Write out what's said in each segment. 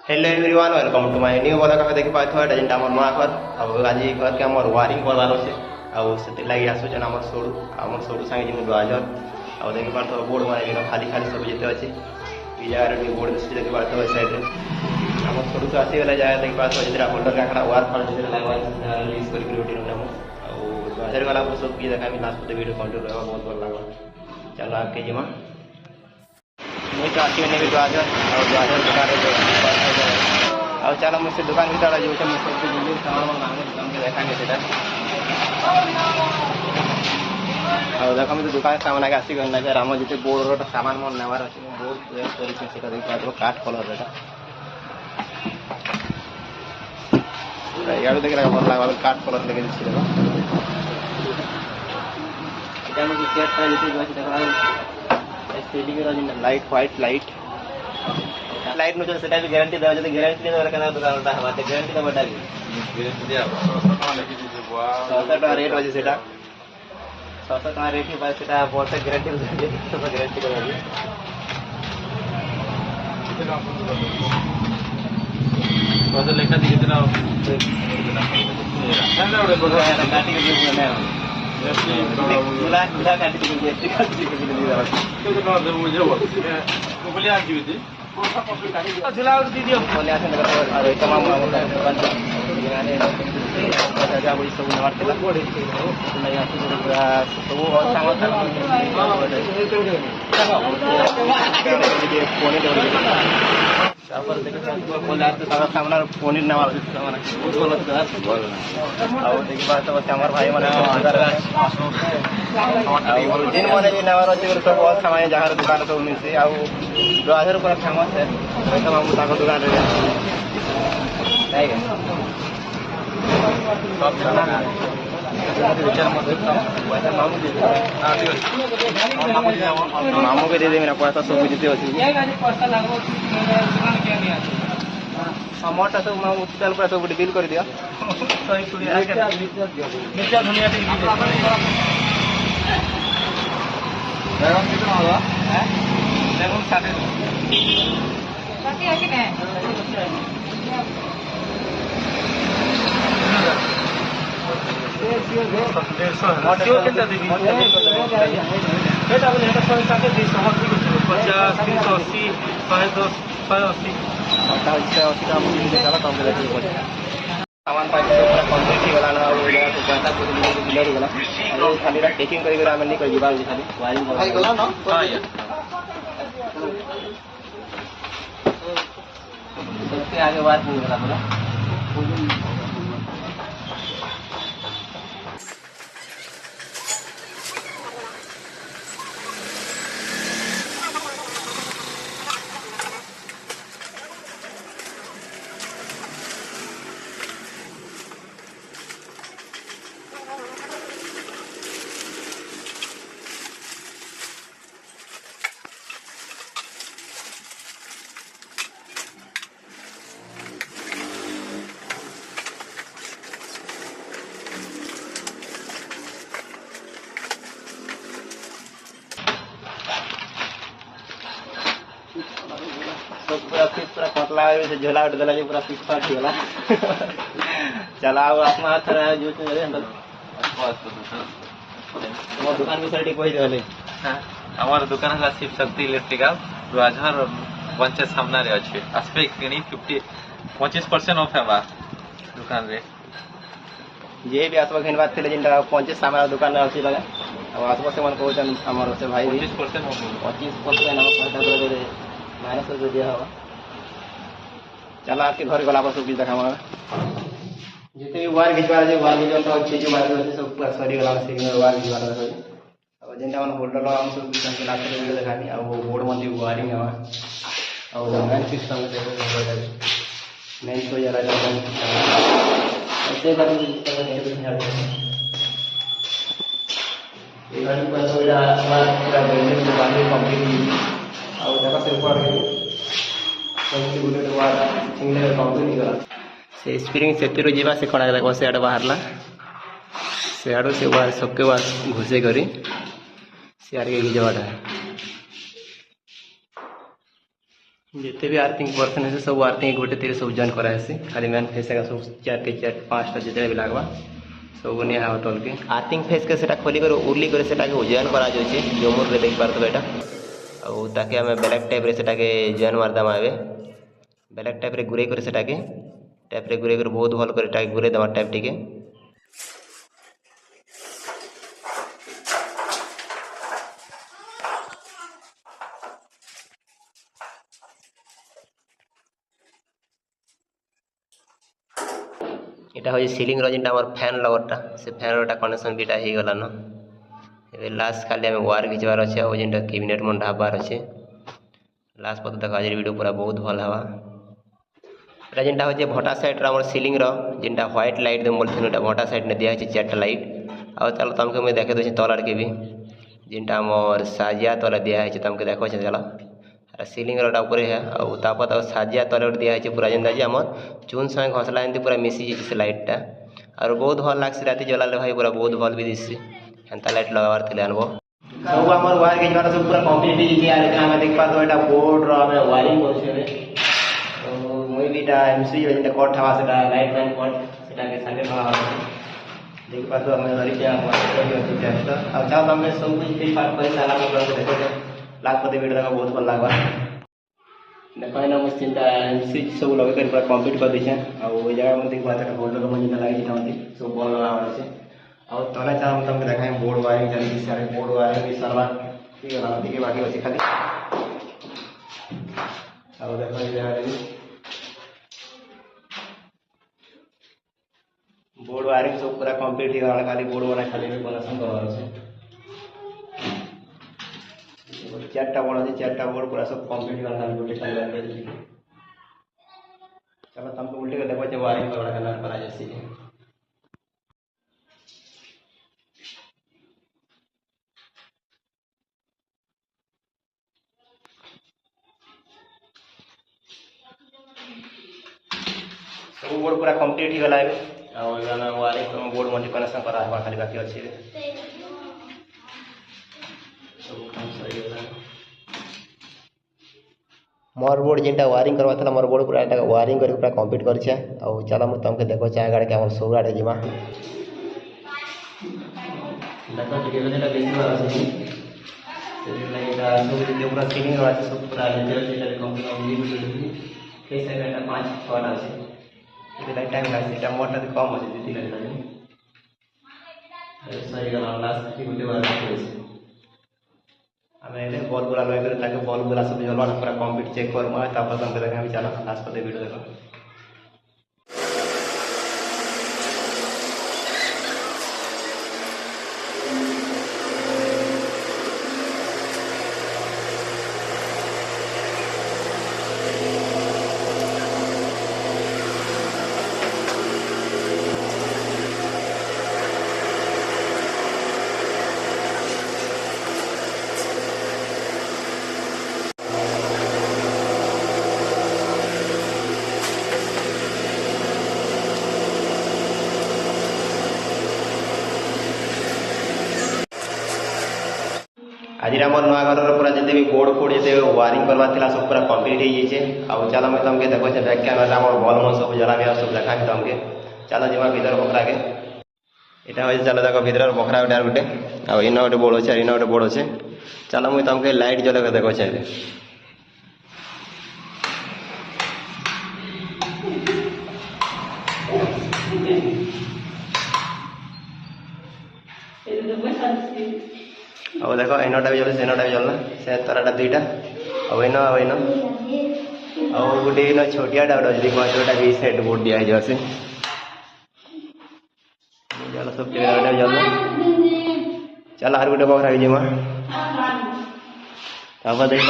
Hello everyone welcome to my new blog आप देखि पाथो एटा जेंटा हमर नया घर अब आज घर के हमर वायरिंग करवार अछि आ से लागि आसुचन हमर सोडू संगे जिन दुआजर आ देखि पाथो बोर्ड माने बिना खाली खाली सब जेते अछि ई जगह रे बोर्ड से देखि पाथो ए साइड रे हमर सोडू तो आसी वाला जगह देखि पाथो जेतरा होल्डर का खड़ा वार फल जेतरा लागवा रिलीज करि रोटी नाम आ दुआजर वाला सब की देखा मी लास्ट वीडियो कंटिन्यू रहबा बहुत भल लागो चलो आके जिमा मुझे तो आती नहीं दुआजर और दुआजर दुकान और चलो मुझसे दुकान भीतर जो मुझसे सामान मांगे दुकान के देखा और देखो मुझे दुकान सामान आगे आसिक आम जिते बोर्ड सामान मन नेवार अच्छे बोर्ड देखा काठ कलर यार देख भल लगा काठ कलर लगे लाइट व्हाइट लाइट लाइट नु सेटा भी गारंटी देबा जते गारंटी देबा केना दुकान उठा हवा ते गारंटी देबा डाली गारंटी दिया 600 लेके जे बुआ 600 रेट वजह सेटा 600 रेट ही बात सेटा बहुत गारंटी दे तो गारंटी कर दी बहुत लेखा दी कितना ना बड़े बड़ा काटी के ना तुला तुला काटी के दिया तो ना दे मुझे वो बोले आ जी थी झूला और दीदी बोले आसे नगर और तमाम दुकान गाने राजा वही सब नवार केला नहीं आसे सब और सामान फोन तापर देखो बोले आते सारा सामना पनीर नवार सामान बहुत बोल और देखि बात तो हमर भाई माने अंदर जिन माने जे नवार अछि सब बहुत सामान जहां दुकान सब मिलसे आ 2000 पर फेमस है तो हम ताको दुकान रे नहीं है सब खाना विचार मत पैसा मामू के दे दे मेरा पैसा सब देते अछि पैसा लागो दुकान के नहीं आछे टमाटर सब मामू चल पैसा सब बिल कर दिया सही पूरी नीचे दुनिया के बैगन कितना होगा हैं बैगन 60 बाकी है कि नहीं ऑडियो कितना देगी बेटा बोले এটা 160 50 380 110 180 आता है 80 का मुझे चला कम कर दिया सामान पाके पूरा कंप्लीट ही वाला ना हो गया तो पैसा पूरा मिलर गला और खाली रा टेकिंग करी हम नहीं कर जीवा खाली वायरिंग भाई गला ना हां यार सबसे आगे बात नहीं गला बोला पूरा पतला से झोला उठ गला पूरा पीस फाट गला चलाओ अपना हाथ रहा जो रे हमर दुकान के साइड कोई रहले हां हमर दुकान हला शिव शक्ति इलेक्ट्रिकल दुआजर पंचे सामना रे अछि आसपे किनी 25% ऑफ है दुकान रे जे भी आसपा घिन बात थे जिनटा पंचे सामना दुकान रे अछि लगा अब आसपा से मन कहन हमर से भाई 25% हम पैसा करे माइनस कर दिया होगा चला आपके घर गला पर सब देखा जितने भी वायर घिचवा जो वायर घिचवा तो अच्छे जो वायर सब पूरा सरी गला से वायर घिचवा रहा है अब जेंटा मन होल्डर लो हम सब किसान के लास्ट वीडियो दिखानी अब वो बोर्ड मन जो वायरिंग है और मेन सिस्टम में देखो मेन तो जरा ऐसे बात ये गाड़ी पर तो या पूरा बिल्डिंग जो बांधे कंप्लीट और जगह से ऊपर गई सबसे बुलेट वाला सिंगल कंप्लीट करा से स्प्रिंग सेफ्टी जीवा से खड़ा देखो से आड़ बाहरला से आड़ से बाहर सबके बाद घुसे करी से आड़ के जवाटा जिते भी आर्थिंग पर्सन है सब आर्थिंग गोटे तीर सब जॉइन कराएसी खाली मैन फेस सब 4 के 4 5 टा जिते भी लागवा सब निया हवा टोल के आर्थिंग फेस के सेटा खोली कर उरली कर सेटा के जॉइन करा जाउची जोमर रे देख पारतो बेटा और ताके हमें ब्लैक टाइप रे सेटा के जॉइन मारदाम आवे ब्लैक टाइप रे गुरे कर सेटा के टाइप रे गुरे कर बहुत भल कर टाइप गुरे दमा टाइप टिके এটা হচ্ছে সিলিং র যেটা আমার ফ্যান লগরটা সে ফ্যান রটা কনেকশন বিটা হয়ে গলা না এবে লাস্ট খালি আমি ওয়ার ঘিচবার আছে আর যেটা ক্যাবিনেট মন ঢাবার আছে লাস্ট পর্যন্ত দেখা যায় ভিডিও পুরা বহুত ভালো হওয়া এটা যেটা হচ্ছে ভটা সাইড র আমার সিলিং র যেটা হোয়াইট লাইট দম বলছিন ওটা ভটা সাইড নে দিয়া আছে 4টা লাইট আর তাহলে তোমাকে আমি দেখে দেছি তলার কে भी যেটা আমার সাজিয়া তলা দিয়া আছে তোমাকে দেখো আছে চলা আর সিলিং রটা উপরে है और तापत और साजिया तले दिया है पूरा जेनता जी आम चून संगे घसला एमती पूरा मिसी से लाइटा और बहुत भल लगे राति जलाले भाई पूरा बहुत भल भी दिशे एंता लाइट लगावार थे आनब सब आम वायर के जरा सब पूरा कम्प्लीट आम देख पा तो यहाँ बोर्ड रे वायरिंग तो मुई भी एमसी जो कट हवा से लाइट लाइन कट से साले देख पा तो हमें सब कुछ सारा लाख पति वीडियो देखा बहुत भल लगा देखो ना मुझे चिंता एमसी सब लगे कर पूरा कंप्लीट कर दीछे और वो जगह मन देख बात होल्डर मन जेटा लागी जेटा मते सब बॉल लगावर আছে और तले चाह हम तुमके देखाई बोर्ड वायरिंग चली सारे बोर्ड वायरिंग भी सरवा ठीक है ना दिखे बाकी ଅଛି खाली और देखो ये बोर्ड वायरिंग सब पूरा कंप्लीट हो गला खाली बोर्ड वाला खाली भी कनेक्शन करवार আছে 4टा बोर्ड আছে 4टा बोर्ड पूरा सब कंप्लीट करना है गोटे टाइम लगे चलो तुमको उल्टे के देखो जे वायरिंग बड़ा करना पड़ा जैसे सब बोर्ड पूरा कंप्लीट हो गला है और गाना वायरिंग तो बोर्ड मल्टी कनेक्शन करा है खाली बाकी अच्छी है सब काम सही है मोर बोर्ड जेनटा वायरिंग करवा था मोर बोर्ड पूरा वायरिंग करके पूरा कंप्लीट कर छे और चलो मु तुमके देखो चाहे गाड़ी के हमर सब गाड़ी जिमा देखो टिके जेटा बेसी वाला আছে तो लाइटा सब जे पूरा सीलिंग रहा है सब पूरा लेजर जेटा कंप्लीट हो गई कैसे गाड़ी 5 6 আছে ये लाइट टाइम का सेटा मोटर कम আছে दिती लाइट है सही गला लास्ट की गुटे वाला है हमें बॉल बुला लगे ताकि बॉल बुला सब जलवा पूरा कंप्लीट चेक कर तुमको देखा चलो लास्ट पर वीडियो देखो आज आम नुआ घर पूरा जिते भी बोर्ड फोड़ जिते वायरिंग करवा सब पूरा कंप्लीट हो जाए और चलो मैं तुमके देखो बैक कैमेरा बल मन सब जला सब देखा तुमके चलो जीमा भर बखरा के यहाँ हो चलो देखो भर बखरा गोटे गोटे और इन गोटे बोर्ड अच्छे इन गोटे बोर्ड अच्छे चलो मुझे तुमके लाइट जला के देखो चाहिए अब देखो इनटा भी जल्दी इनटा भी जलना से ताराटा 2टा अब इन और गोटे इन छोटियाटा गोटे जी कहता भी सेट बोर्ड दिया से चलो सब जलना चल आर गोटे बखरा जीमा देख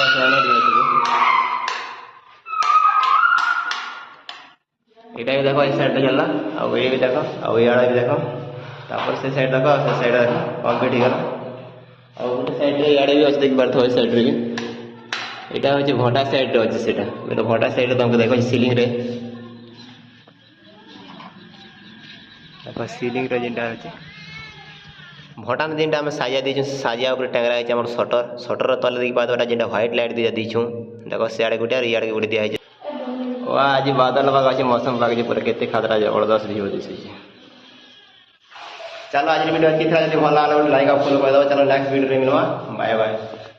ये भी देखो इस साइड जलना और ये भी देखो और ये भी देखो से साइड देखो से साइड कंप्लीट हो गला और गोटे साइड इे भी अच्छे देख पार्थ साइड भी यहाँ हूँ भटा साइड अच्छे से भटा साइड तुमको देखो सीलिंग रे देखो सीलिंग रे जेनटा अच्छे भटान दिनटा आम साजिया दीचु साजिया ऊपर टांगरा है आम सटर तले देखी पाता जेनटा व्हाइट लाइट दिया दीचु देख सियाड़े गोटे इे गोटे दिखाई आज बादल बाग अच्छे मौसम बाग पूरा केते खातरा जबरदस्त व्यू दिशे चलो आज वीडियो अच्छी था जब भल लगे लाइक और फॉलो कर दो चलो नेक्स्ट वीडियो में मिलवा बाय बाय।